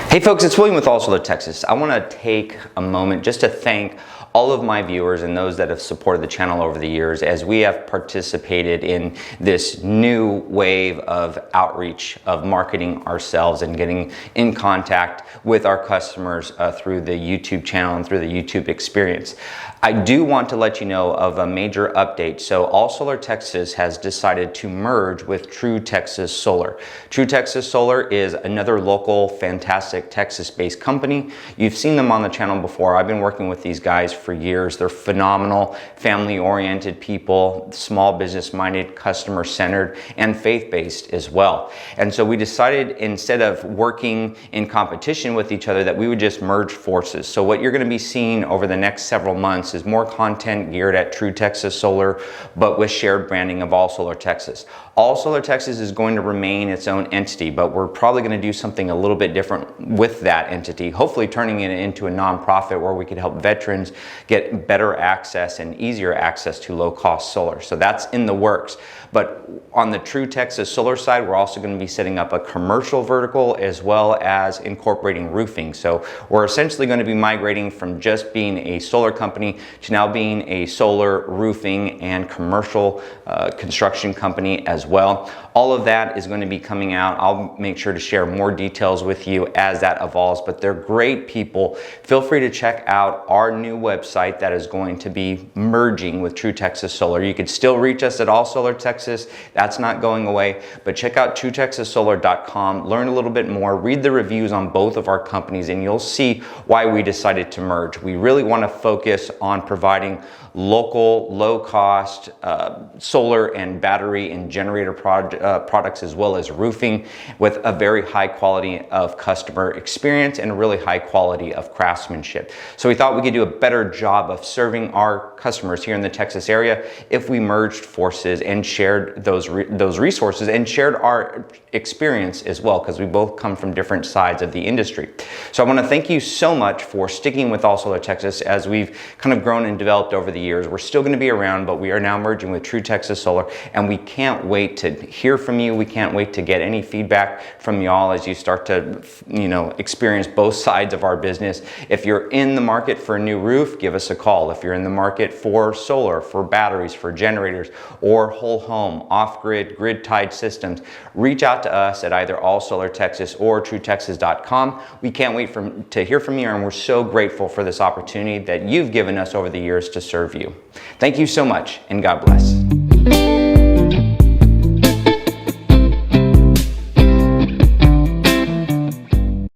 Hey folks, it's William with All Solar Texas. I want to take a moment just to thank all of my viewers and those that have supported the channel over the years as we have participated in this new wave of outreach, of marketing ourselves and getting in contact with our customers through the YouTube channel and through the YouTube experience. I do want to let you know of a major update. So All Solar Texas has decided to merge with True Texas Solar. True Texas Solar is another local, fantastic Texas-based company. You've seen them on the channel before. I've been working with these guys for years. They're phenomenal, family-oriented people, small business-minded, customer-centered, and faith-based as well. And so we decided, instead of working in competition with each other, that we would just merge forces. So what you're going to be seeing over the next several months is more content geared at True Texas Solar, but with shared branding of All Solar Texas. All Solar Texas is going to remain its own entity, but we're probably going to do something a little bit different with that entity, hopefully turning it into a nonprofit where we could help veterans get better access and easier access to low-cost solar. So that's in the works. But on the True Texas Solar side, we're also going to be setting up a commercial vertical as well as incorporating roofing. So we're essentially going to be migrating from just being a solar company to now being a solar, roofing, and commercial construction company as well. All of that is going to be coming out. I'll make sure to share more details with you as that evolves, but they're great people. Feel free to check out our new website that is going to be merging with True Texas Solar. You could still reach us at All Solar Texas. That's not going away, but check out TrueTexasSolar.com, learn a little bit more, read the reviews on both of our companies, and you'll see why we decided to merge. We really want to focus on providing local, low-cost solar and battery and generator products, as well as roofing, with a very high quality of customer experience and a really high quality of craftsmanship. So we thought we could do a better job of serving our customers here in the Texas area if we merged forces and shared those resources and shared our experience as well, because we both come from different sides of the industry. So I want to thank you so much for sticking with All Solar Texas as we've kind of grown and developed over the years. We're still going to be around, but we are now merging with True Texas Solar, and we can't wait to hear from you. We can't wait to get any feedback from y'all as you start to, experience both sides of our business. If you're in the market for a new roof, give us a call. If you're in the market for solar, for batteries, for generators, or whole home, off-grid, grid-tied systems, reach out to us at either All Solar Texas or TrueTexas.com. We can't wait to hear from you, and we're so grateful for this opportunity that you've given us over the years to serve you. Thank you so much, and God bless.